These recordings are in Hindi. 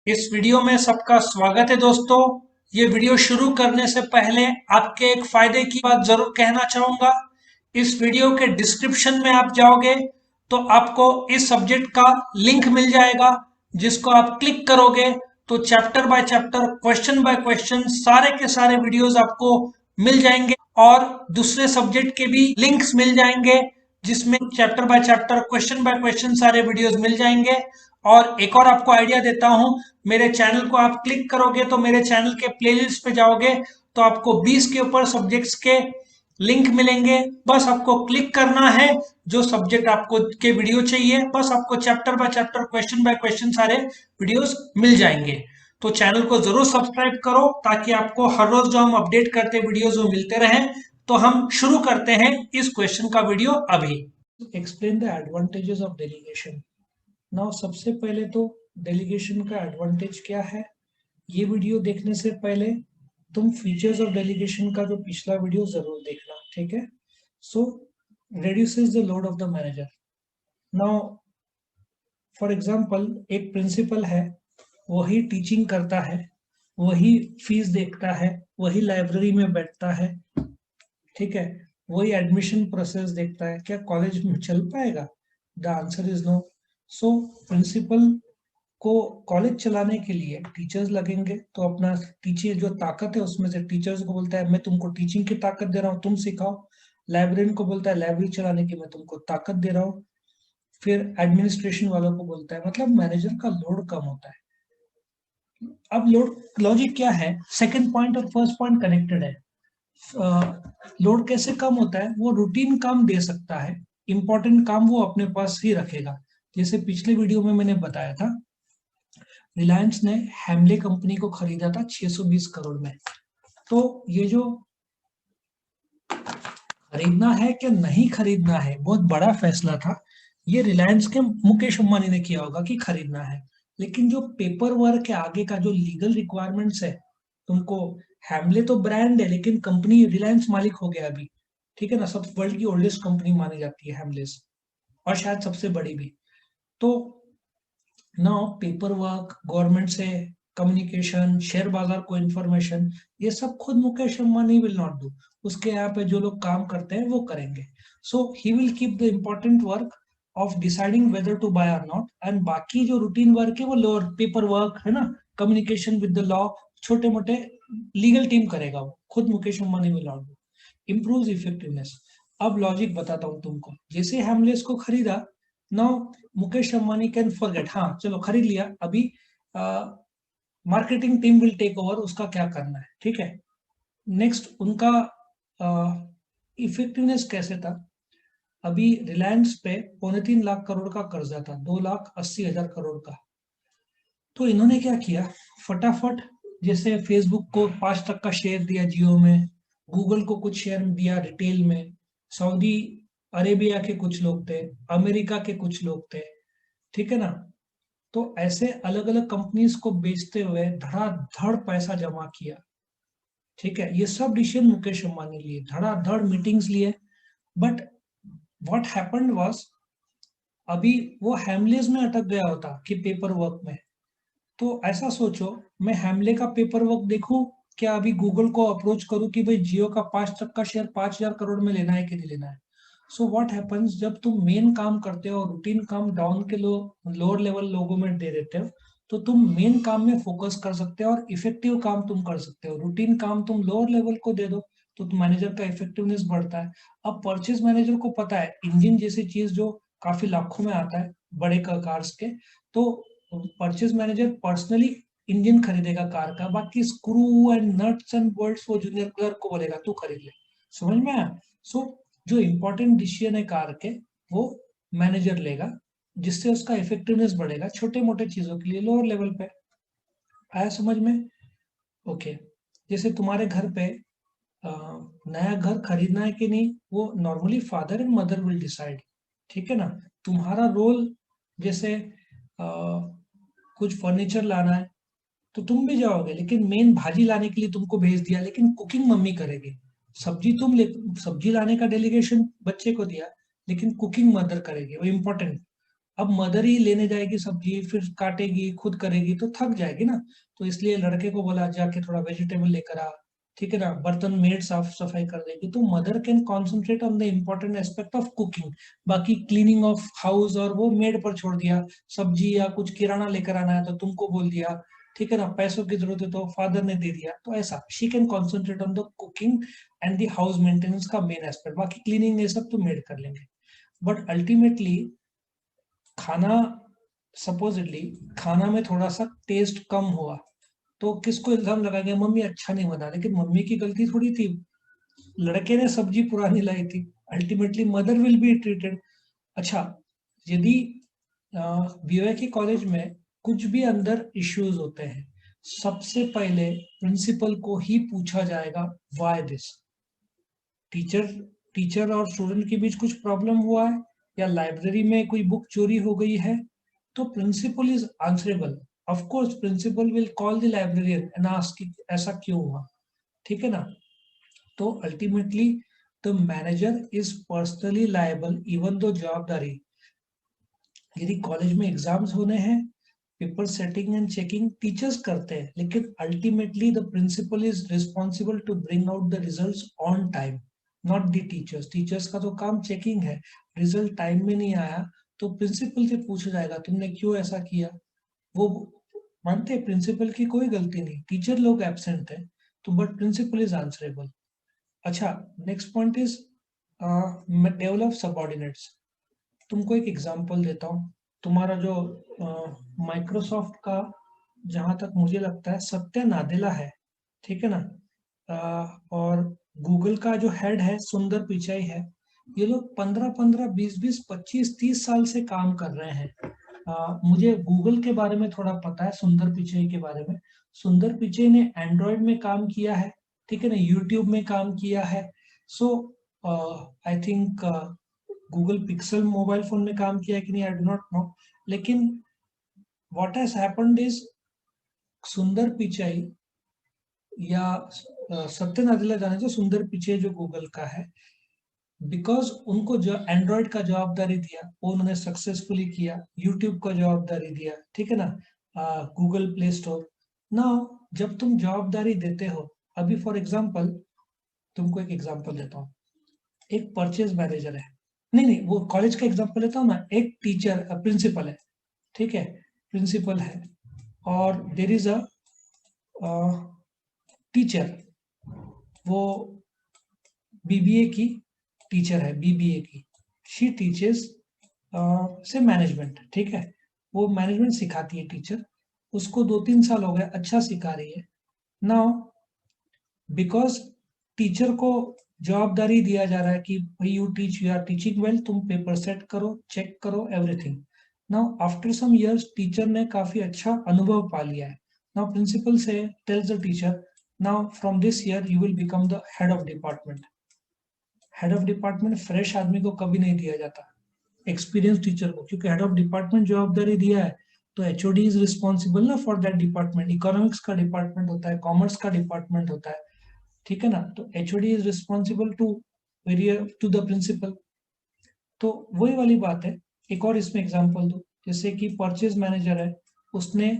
इस वीडियो में सबका स्वागत है दोस्तों। ये वीडियो शुरू करने से पहले आपके एक फायदे की बात जरूर कहना चाहूंगा। इस वीडियो के डिस्क्रिप्शन में आप जाओगे तो आपको इस सब्जेक्ट का लिंक मिल जाएगा, जिसको आप क्लिक करोगे तो chapter by chapter, question by question सारे के सारे वीडियोस आपको मिल जाएंगे और दूसरे सब्जेक्ट के भी लिंक्स मिल जाएंगे, जिसमें chapter by chapter, question by question सारे वीडियोस मिल जाएंगे। और एक और आपको आइडिया देता हूं, मेरे चैनल को आप क्लिक करोगे तो मेरे चैनल के प्लेलिस्ट पे जाओगे तो आपको 20 के ऊपर सब्जेक्ट्स के लिंक मिलेंगे। बस आपको क्लिक करना है, जो सब्जेक्ट आपको के वीडियो चाहिए, बस आपको chapter by chapter, question by question सारे वीडियोस मिल जाएंगे। तो चैनल को जरूर सब्सक्राइब करो ताकि आपको हर रोज जो हम अपडेट करते वीडियोस वो मिलते रहें। तो हम शुरू करते हैं इस क्वेश्चन का वीडियो अभी। Explain the advantages of delegation. Now सबसे पहले तो डेलीगेशन का एडवांटेज क्या है, ये वीडियो देखने से पहले तुम फीचर्स ऑफ डेलीगेशन का जो पिछला वीडियो जरूर देखना, ठीक है। सो reduces the load of the manager. Now for example एक प्रिंसिपल है, वही टीचिंग करता है, वही फीस देखता है, वही लाइब्रेरी में बैठता है, ठीक है, वही एडमिशन प्रोसेस देखता है, क्या कॉलेज में चल पाएगा? The answer is no. So principal को कॉलेज चलाने के लिए टीचर्स लगेंगे, तो अपना टीचर जो ताकत है उसमें से टीचर्स को बोलता है मैं तुमको टीचिंग की ताकत दे रहा हूँ, तुम सिखाओ। लाइब्रेरियन को बोलता है लाइब्रेरी चलाने की मैं तुमको ताकत दे रहा हूँ। फिर एडमिनिस्ट्रेशन वालों को बोलता है, मतलब मैनेजर का लोड कम होता है। अब लोड लॉजिक क्या है, सेकंड पॉइंट और फर्स्ट पॉइंट कनेक्टेड है। लोड कैसे कम होता है, वो रूटीन काम दे सकता है, इंपॉर्टेंट काम वो अपने पास ही रखेगा। जैसे पिछले वीडियो में मैंने बताया था, रिलायंस ने हेमले कंपनी को खरीदा था 620 करोड़ में। तो ये जो खरीदना है क्या नहीं खरीदना है, बहुत बड़ा फैसला था। ये रिलायंस के मुकेश अंबानी ने किया होगा कि खरीदना है, लेकिन जो पेपर वर्क है, आगे का जो लीगल रिक्वायरमेंट्स है, तुमको हैमले तो ब्रांड है लेकिन कंपनी रिलायंस मालिक हो गया अभी, ठीक है ना। सब वर्ल्ड की ओल्डेस्ट कंपनी मानी जाती है हैमलेस, और शायद सबसे बड़ी भी। तो ना पेपर वर्क, गवर्नमेंट से कम्युनिकेशन, शेयर बाजार को इंफॉर्मेशन, ये सब खुद Mukesh Ambani will not do. उसके यहाँ पे जो लोग काम करते हैं वो करेंगे। So he will keep the important work of deciding whether to buy और नॉट, एंड बाकी जो रूटीन वर्क है वो लोअर पेपर वर्क है ना, कम्युनिकेशन विद द लॉ, छोटे मोटे लीगल टीम करेगा, वो खुद Mukesh Ambani will not do. Improve effectiveness. अब लॉजिक बताता हूँ तुमको, जैसे हेमलेस को खरीदा, now Mukesh Ambani can forget, हाँ चलो खरीद लिया, अभी marketing team will take over, उसका क्या करना है, ठीक है। नेक्स्ट उनका इफेक्टिवनेस कैसे था, अभी रिलायंस पे 3.25 लाख करोड़ का कर्जा था, 2,80,000 करोड़ का। तो इन्होंने क्या किया, फटाफट, जैसे फेसबुक को 5 तक का शेयर दिया जियो में, गूगल को कुछ शेयर दिया रिटेल में, सऊदी अरेबिया के कुछ लोग थे, अमेरिका के कुछ लोग थे, ठीक है ना। तो ऐसे अलग अलग कंपनीज को बेचते हुए धड़ाधड़ पैसा जमा किया, ठीक है। ये सब डिसीजन मुकेश अंबानी लिए, धड़ाधड़ मीटिंग्स लिए। बट व्हाट हैपेंड वाज, अभी वो हैमलेस में अटक गया होता कि पेपर वर्क में। तो ऐसा सोचो, मैं हैमले का पेपर वर्क देखूं, क्या अभी गूगल को अप्रोच करूं कि भाई जियो का 5 तक का शेयर 5,000 करोड़ में लेना है कि नहीं लेना है। सो व्हाट हैपेंस, जब तुम मेन काम करते हो, रूटीन काम डाउन के लोअर लेवल लोगों में दे देते हो, तो तुम मेन काम में फोकस कर सकते हो और इफेक्टिव काम तुम कर सकते हो। रूटीन काम तुम लोअर लेवल को दे दो तो मैनेजर का इफेक्टिवनेस बढ़ता है। अब परचेज मैनेजर को पता है इंजन जैसी चीज जो काफी लाखों में आता है बड़े कार्स के, तो परचेज मैनेजर पर्सनली इंजन खरीदेगा कार का, बाकी screw and nuts and bolts वो जूनियर क्लर्क को बोलेगा तू खरीद ले। समझ में आया? सो जो इंपॉर्टेंट डिसीजन है कार के, वो मैनेजर लेगा, जिससे उसका इफेक्टिवनेस बढ़ेगा छोटे मोटे चीजों के लिए लोअर लेवल पे। आया समझ में? ओके। जैसे तुम्हारे घर पे नया घर खरीदना है कि नहीं, वो normally father and mother will decide, ठीक है ना। तुम्हारा रोल, जैसे कुछ फर्नीचर लाना है तो तुम भी जाओगे, लेकिन मेन भाजी लाने के लिए तुमको भेज दिया, लेकिन कुकिंग मम्मी करेगी। सब्जी तुम ले, सब्जी लाने का डेलीगेशन बच्चे को दिया, लेकिन कुकिंग मदर करेगी, वो इम्पोर्टेंट। अब मदर ही लेने जाएगी सब्जी, फिर काटेगी, खुद करेगी, तो थक जाएगी ना। तो इसलिए लड़के को बोला जाके थोड़ा वेजिटेबल लेकर आ, ठीक है ना, बर्तन मेड साफ सफाई कर देगी। तो mother can concentrate on the important aspect of cooking, बाकी क्लीनिंग ऑफ हाउस और वो मेड पर छोड़ दिया। सब्जी या कुछ किराना लेकर आना है तो तुमको बोल दिया, ठीक है ना, पैसों की जरूरत है तो फादर ने दे दिया। तो ऐसा she can concentrate on the cooking and the house maintenance का मेन एस्पेक्ट, बाकी क्लीनिंग ये सब तो मेड कर लेंगे। बट अल्टीमेटली खाना, सपोजिटली खाना में थोड़ा सा टेस्ट कम हुआ तो किसको इल्जाम लगाएंगे, मम्मी अच्छा नहीं बना, लेकिन मम्मी की गलती थोड़ी थी, लड़के ने सब्जी पुरानी लाई थी। Ultimately mother will be treated. अच्छा, यदि बीओए के कॉलेज में कुछ भी अंदर इश्यूज होते हैं, सबसे पहले प्रिंसिपल को ही पूछा जाएगा व्हाई दिस। टीचर टीचर और स्टूडेंट के बीच कुछ प्रॉब्लम हुआ है, या लाइब्रेरी में कोई बुक चोरी हो गई है, तो principal is answerable. Of course principal will call the librarian and ask ऐसा क्यों हुआ, ठीक है ना। तो ultimately the manager is personally liable, even though जवाबदारी, यदि कॉलेज में एग्जाम्स होने हैं, paper setting and checking teachers करते हैं, लेकिन ultimately the principal is responsible to bring out the results on time, not the teachers. Teachers का तो काम चेकिंग है, रिजल्ट टाइम में नहीं आया तो प्रिंसिपल से पूछा जाएगा तुमने क्यों ऐसा किया। वो मानते हैं प्रिंसिपल की कोई गलती नहीं, टीचर लोग एब्सेंट है, तो बट प्रिंसिपल इज आंसरेबल। अच्छा, next point is develop subordinates. तुमको एक एग्जांपल देता हूँ। तुम्हारा जो माइक्रोसॉफ्ट का, जहां तक मुझे लगता है सत्या नादेला है, ठीक है ना, और गूगल का जो हेड है सुंदर पिचाई है, ये लोग 15-15, 20-20, 25-30 साल से काम कर रहे हैं। मुझे गूगल के बारे में थोड़ा पता है, सुंदर पिचाई के बारे में। सुंदर पिचाई ने एंड्रॉयड में काम किया है, ठीक है ना, यूट्यूब में काम किया है। So I think Google Pixel mobile phone में काम किया है कि नहीं, आई डू नॉट नो। लेकिन what has happened is Sundar Pichai या सत्य नादेला जाने जो सुंदर पिचाई जो गूगल का है, बिकॉज उनको जो एंड्रॉयड का जवाबदारी दिया वो उन्होंने सक्सेसफुली किया, यूट्यूब का जवाबदारी दिया, ठीक है ना, गूगल प्ले स्टोर। ना, जब तुम जवाबदारी देते हो, अभी फॉर एग्जाम्पल तुमको एक एग्जाम्पल देता हूँ। एक परचेज मैनेजर है, नहीं नहीं वो कॉलेज का एग्जाम्पल लेता हूँ ना, एक टीचर प्रिंसिपल है, ठीक है, प्रिंसिपल है, और देर इज अ टीचर, वो बीबीए की टीचर है, बीबीए की, शी टीचेस से मैनेजमेंट, ठीक है, वो मैनेजमेंट सिखाती है टीचर, उसको 2-3 साल हो गए, अच्छा सिखा रही है। नाउ बिकॉज टीचर को जवाबदारी दिया जा रहा है कि भाई you teach, you are teaching well, तुम पेपर सेट करो, चेक करो everything. Now after some years teacher ने काफी अच्छा अनुभव पा लिया है। नाउ प्रिंसिपल से tells the teacher, now from this year you will become the head of department. Head of department fresh आदमी को कभी नहीं दिया जाता, एक्सपीरियंस टीचर को, क्योंकि हेड ऑफ डिपार्टमेंट जवाबदारी दिया है तो एचओडी इज रिस्पॉन्सिबल ना फॉर दैट डिपार्टमेंट। इकोनॉमिक्स का डिपार्टमेंट होता है, कॉमर्स का डिपार्टमेंट होता है, ठीक है ना, तो HOD is responsible to the principal. तो वही वाली बात है। एक और इसमें एग्जांपल दो, जैसे कि परचेज मैनेजर है, उसने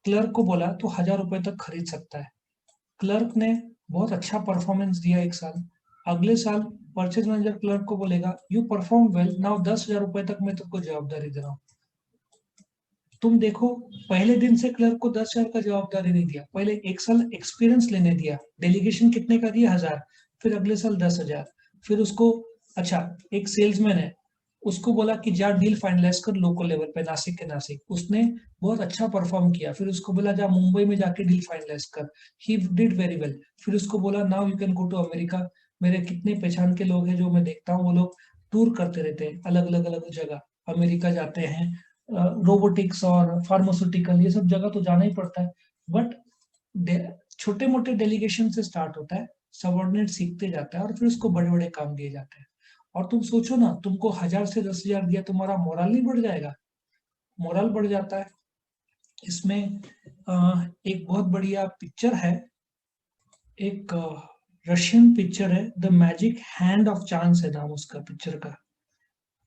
क्लर्क को बोला तो 1,000 रुपए तक खरीद सकता है। क्लर्क ने बहुत अच्छा परफॉर्मेंस दिया एक साल, अगले साल परचेज मैनेजर क्लर्क को बोलेगा यू परफॉर्म वेल, नाउ 10,000 रुपए तक मैं तुमको जवाबदारी दे रहा हूँ। तुम देखो, पहले दिन से क्लर्क को 10,000 का जवाबदारी नहीं दिया, पहले एक साल एक्सपीरियंस लेने दिया, डेलीगेशन कितने का दिया, 1,000, फिर अगले साल 10,000, फिर उसको, अच्छा एक सेल्समैन है, उसको बोला कि जा डील फाइनलाइज कर लोकल लेवल पे, नासिक के नासिक, उसने बहुत अच्छा परफॉर्म किया, फिर उसको बोला जा मुंबई में जाके डील फाइनलाइज कर, ही डिड वेरी वेल, फिर उसको बोला now you can go to America. मेरे कितने पहचान के लोग हैं जो मैं देखता हूँ, वो लोग टूर करते रहते हैं अलग अलग जगह, अमेरिका जाते हैं, रोबोटिक्स और फार्मास्यूटिकल ये सब जगह तो जाना ही पड़ता है। बट छोटे मोटे डेलीगेशन से स्टार्ट होता है, सबऑर्डिनेट सीखते जाता है और फिर उसको बड़े बड़े काम दिए जाते हैं। और तुम सोचो ना, तुमको 1,000 से 10,000 दिया, तुम्हारा मोरल नहीं बढ़ जाएगा, मोरल बढ़ जाता है। इसमें एक बहुत बढ़िया पिक्चर है, एक रशियन पिक्चर है, the magic hand of chance है नाम उसका पिक्चर का।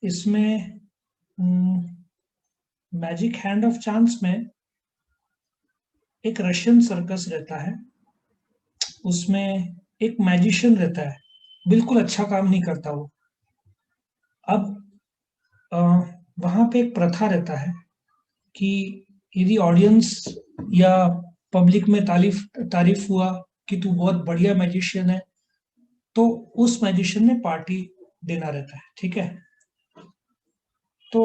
इसमें मैजिक हैंड ऑफ चांस में एक रशियन सर्कस रहता है, उसमें एक मैजिशियन रहता है, बिल्कुल अच्छा काम नहीं करता वो। अब वहां पे एक प्रथा रहता है कि यदि ऑडियंस या पब्लिक में तारीफ तारीफ हुआ कि तू बहुत बढ़िया मैजिशियन है, तो उस मैजिशियन ने पार्टी देना रहता है, ठीक है। तो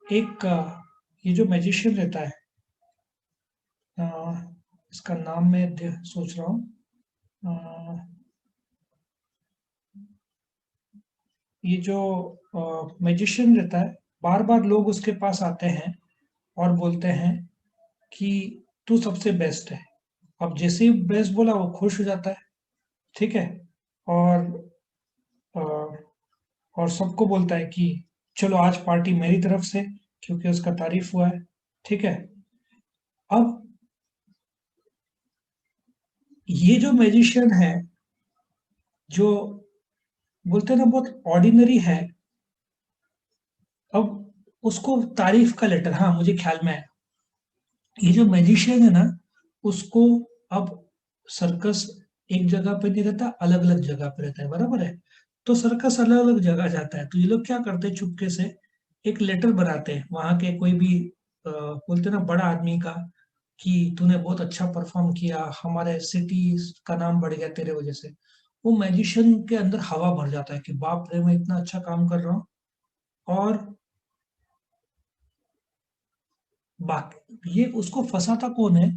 एक ये जो मैजिशियन रहता है, अ, इसका नाम मैं सोच रहा हूँ। ये जो मैजिशियन रहता है, बार बार लोग उसके पास आते हैं और बोलते हैं कि तू सबसे बेस्ट है। अब जैसे ही बेस्ट बोला वो खुश हो जाता है, ठीक है। और अ, और सबको बोलता है कि चलो आज पार्टी मेरी तरफ से, क्योंकि उसका तारीफ हुआ है, ठीक है। अब ये जो मैजिशियन है, जो बोलते हैं ना बहुत ऑर्डिनरी है, अब उसको तारीफ का लेटर, हाँ मुझे ख्याल में आया, ये जो मैजिशियन है ना, उसको अब सर्कस एक जगह पे नहीं रहता, अलग अलग जगह पे रहता है, बराबर है। तो सर्कस अलग अलग जगह जाता है, तो ये लोग क्या करते हैं, चुपके से एक लेटर बनाते हैं वहां के कोई भी बोलते हैं ना बड़ा आदमी का, कि तूने बहुत अच्छा परफॉर्म किया, हमारे सिटी का नाम बढ़ गया तेरे वजह से। वो मैजिशियन के अंदर हवा भर जाता है कि बाप रे मैं इतना अच्छा काम कर रहा हूँ। और बाकी ये उसको फंसाता कौन है,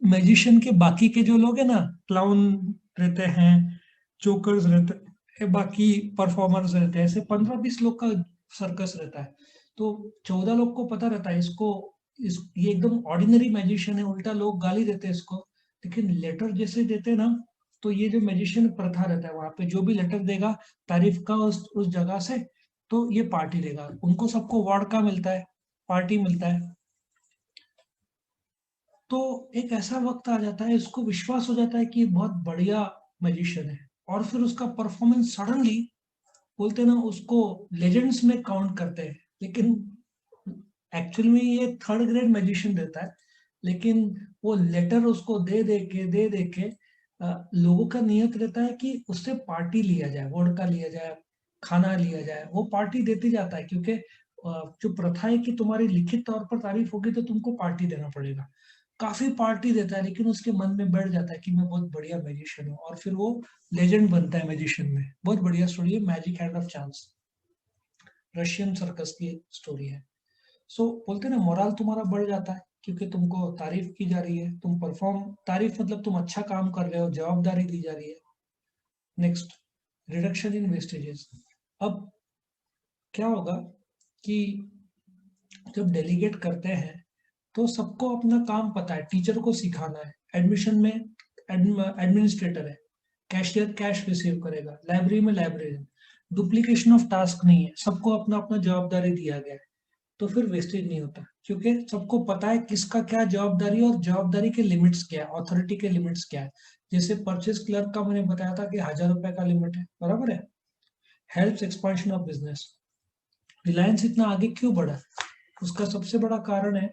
मैजिशियन के बाकी के जो लोग हैं ना, क्लाउन रहते हैं, जोकर्स रहते हैं, बाकी परफॉर्मर्स रहते हैं, ऐसे 15-20 लोग का सर्कस रहता है। तो 14 लोग को पता रहता है इसको, ये एकदम ऑर्डिनरी मैजिशियन है, उल्टा लोग गाली देते हैं इसको। लेकिन लेटर जैसे देते हैं ना, तो ये जो मैजिशियन प्रथा रहता है वहां पे जो भी लेटर देगा तारीफ का उस जगह से, तो ये पार्टी देगा, उनको सबको वार्ड का मिलता है, पार्टी मिलता है। तो एक ऐसा वक्त आ जाता है, इसको विश्वास हो जाता है कि ये बहुत बढ़िया मैजिशियन है, और फिर उसका परफॉर्मेंस सडनली बोलते हैं ना उसको लेजेंड्स में काउंट करते हैं। लेकिन एक्चुअल में ये थर्ड ग्रेड मैजिशियन रहता है। लेकिन वो लेटर उसको दे दे के लोगों का नियत रहता है कि उससे पार्टी लिया जाए, वोडका लिया जाए, खाना लिया जाए, वो पार्टी देते जाता है, क्योंकि जो प्रथा है कि तुम्हारी लिखित तौर पर तारीफ होगी तो तुमको पार्टी देना पड़ेगा। काफी पार्टी देता है, लेकिन उसके मन में बैठ जाता है कि मैं बहुत बढ़िया मैजिशियन हूँ, और फिर वो लेजेंड बनता है मैजिशियन में। बहुत बढ़िया स्टोरी है, magic hand of chance, Russian circus की स्टोरी है। सो बोलते हैं ना मोरल तुम्हारा बढ़ जाता है, क्योंकि तुमको तारीफ की जा रही है, तुम परफॉर्म, तारीफ मतलब तुम अच्छा काम कर रहे हो, जवाबदारी दी जा रही है। Next, reduction in vestiges. अब क्या होगा कि जब डेलीगेट करते हैं तो सबको अपना काम पता है, टीचर को सिखाना है, एडमिशन में एडमिनिस्ट्रेटर है, कैशियर कैश रिसीव करेगा, लाइब्रेरी में लाइब्रेरियन, डुप्लीकेशन ऑफ टास्क नहीं है, सबको अपना अपना जवाबदारी दिया गया है। तो फिर वेस्टेज नहीं होता, क्योंकि सबको पता है किसका क्या जवाबदारी है, और जवाबदारी के लिमिट्स क्या है, ऑथोरिटी के लिमिट्स क्या है। जैसे परचेज क्लर्क का मैंने बताया था कि 1,000 रुपए का लिमिट है, बराबर है। Helps expansion of business. Reliance इतना आगे क्यों बढ़ा, उसका सबसे बड़ा कारण है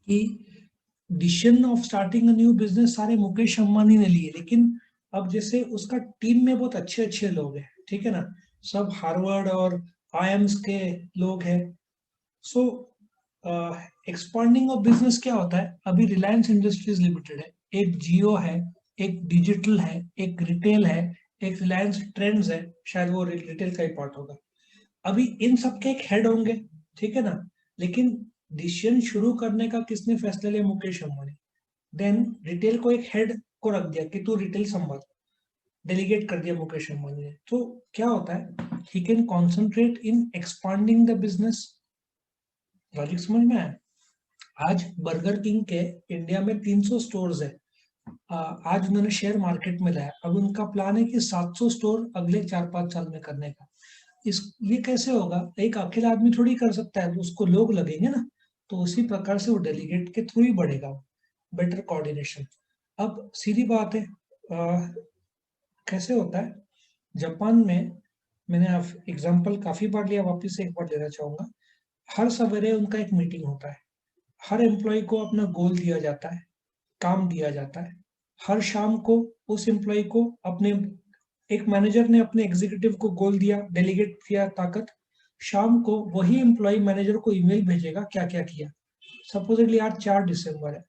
कि decision of starting a new business सारे मुकेश अंबानी ने लिए, लेकिन अब जैसे उसका टीम में बहुत अच्छे अच्छे लोग हैं, ठीक है ना, सब हार्वर्ड और आईएम्स के लोग हैं। सो एक्सपांडिंग ऑफ बिजनेस क्या होता है, अभी रिलायंस इंडस्ट्रीज लिमिटेड है, एक जियो है, एक डिजिटल है, एक रिटेल है, एक रिलायंस ट्रेंड्स है, शायद वो रिटेल का ही पार्ट होगा। अभी इन सब के एक हेड होंगे, ठीक है ना। लेकिन डिसीजन शुरू करने का किसने फैसला लिया, मुकेश अंबानी। देन रिटेल को एक हेड को रख दिया कि तू रिटेल संभाल, डेलीगेट कर दिया मुकेश अंबानी ने। तो क्या होता है, he can concentrate in expanding the business. Logic समझ में आया। आज बर्गर किंग के इंडिया में 300 स्टोर्स है। आज उन्होंने शेयर मार्केट में लाया, अब उनका प्लान है कि 700 स्टोर अगले 4-5 साल में करने का। इस ये कैसे होगा, एक अकेला आदमी थोड़ी कर सकता है, तो उसको लोग लगेंगे ना। तो उसी प्रकार से वो डेलीगेट के थ्रू ही बढ़ेगा, बेटर कोऑर्डिनेशन। अब सीधी बात है, कैसे होता है, जापान में मैंने आप एग्जाम्पल काफी बार लिया, वापिस से एक बार लेना चाहूंगा। हर सवेरे उनका एक मीटिंग होता है, हर एम्प्लॉय को अपना गोल दिया जाता है, काम दिया जाता है। हर शाम को उस एम्प्लॉय को अपने, एक मैनेजर ने अपने एग्जीक्यूटिव को गोल दिया, डेलीगेट किया ताकत। शाम को वही एम्प्लॉय मैनेजर को ईमेल भेजेगा क्या क्या किया। सपोजिटली आज 4 दिसंबर है,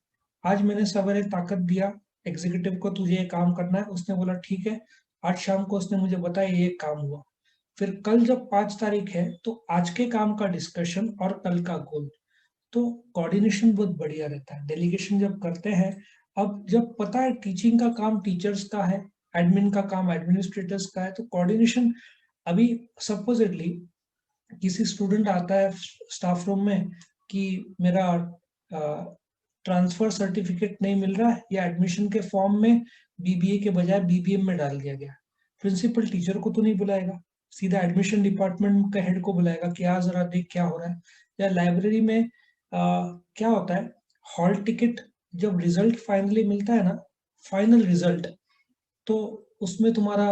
आज मैंने सवेरे ताकत दिया एग्जीक्यूटिव को, तुझे ये काम करना है, उसने बोला ठीक है। आज शाम को उसने मुझे बताया ये काम हुआ। फिर कल जब 5 तारीख है तो आज के काम का डिस्कशन और कल का गोल। तो कोऑर्डिनेशन बहुत बढ़िया रहता है डेलीगेशन जब करते हैं। अब जब पता है टीचिंग का काम टीचर्स का है, एडमिन का काम एडमिनिस्ट्रेटर्स का है, तो कोऑर्डिनेशन, अभी सपोजिटली किसी स्टूडेंट आता है स्टाफ रूम में कि मेरा ट्रांसफर सर्टिफिकेट नहीं मिल रहा है, या एडमिशन के फॉर्म में बीबीए के बजाय बीबीएम में डाल दिया गया। प्रिंसिपल टीचर को तो नहीं बुलाएगा, सीधा एडमिशन डिपार्टमेंट का हेड को बुलाएगा कि आज जरा देख क्या हो रहा है। या लाइब्रेरी में क्या होता है, हॉल टिकट जब रिजल्ट फाइनली मिलता है ना, फाइनल रिजल्ट, तो उसमें तुम्हारा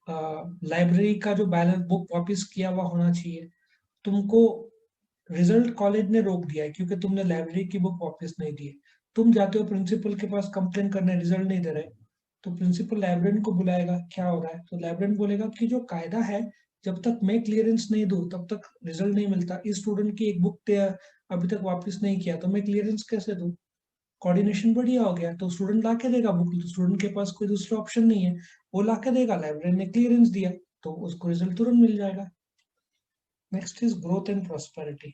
लाइब्रेरी का जो बैलेंस बुक वापस किया हुआ होना चाहिए। तुमको रिजल्ट कॉलेज ने रोक दिया है क्योंकि तुमने लाइब्रेरी की बुक वापस नहीं दी है। तुम जाते हो प्रिंसिपल के पास कंप्लेन करने, रिजल्ट नहीं दे रहे, तो प्रिंसिपल लाइब्रेरियन को बुलाएगा क्या हो रहा है, तो लाइब्रेरियन बोलेगा कि जो कायदा है, जब तक मैं क्लियरेंस नहीं दूं तब तक रिजल्ट नहीं मिलता। इस स्टूडेंट की एक बुक अभी तक वापस नहीं किया तो मैं क्लियरेंस कैसे दूं। कोऑर्डिनेशन बढ़िया हो गया, तो स्टूडेंट ला के देगा बुक, तो स्टूडेंट के पास कोई दूसरा ऑप्शन नहीं है, वो ला के देगा, लाइब्रेरियन ने क्लियरेंस दिया तो उसको रिजल्ट तुरंत मिल जाएगा। Next is growth and prosperity.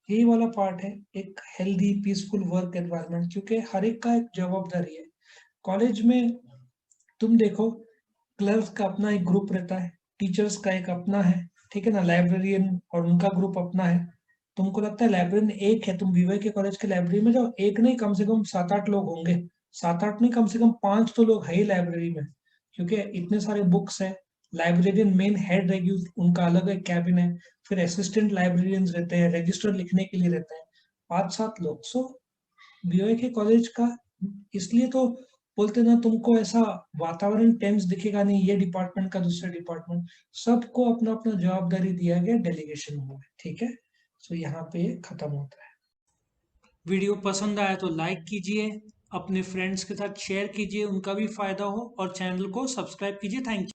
यही वाला पार्ट है, एक हेल्दी पीसफुल वर्क एनवायरनमेंट, क्योंकि हर एक का एक जवाबदारी है। कॉलेज में तुम देखो, क्लर्क्स का अपना एक ग्रुप रहता है, टीचर्स का एक अपना है, ठीक है ना, लाइब्रेरियन और उनका ग्रुप अपना है। तुमको लगता है लाइब्रेरियन एक है, तुम बीवाई के कॉलेज के लाइब्रेरी में जाओ, एक नहीं कम से कम 7-8 लोग होंगे। 7-8 नहीं, कम से कम 5 तो लोग है ही लाइब्रेरी में, क्योंकि इतने सारे बुक्स हैं। लाइब्रेरियन मेन हेड रहेगी, उनका अलग एक कैबिन है। फिर असिस्टेंट लाइब्रेरियंस रहते हैं, रजिस्टर लिखने के लिए रहते हैं, 5-7 लोग। सो बीओए के कॉलेज का, इसलिए तो बोलते ना, तुमको ऐसा वातावरण टेंस दिखेगा नहीं, ये डिपार्टमेंट का दूसरे डिपार्टमेंट, सबको अपना अपना जवाबदारी दिया गया, डेलीगेशन हुआ है, ठीक है। सो यहाँ पे ये खत्म होता है। वीडियो पसंद आया तो लाइक कीजिए, अपने फ्रेंड्स के साथ शेयर कीजिए, उनका भी फायदा हो, और चैनल को सब्सक्राइब कीजिए। Thank you.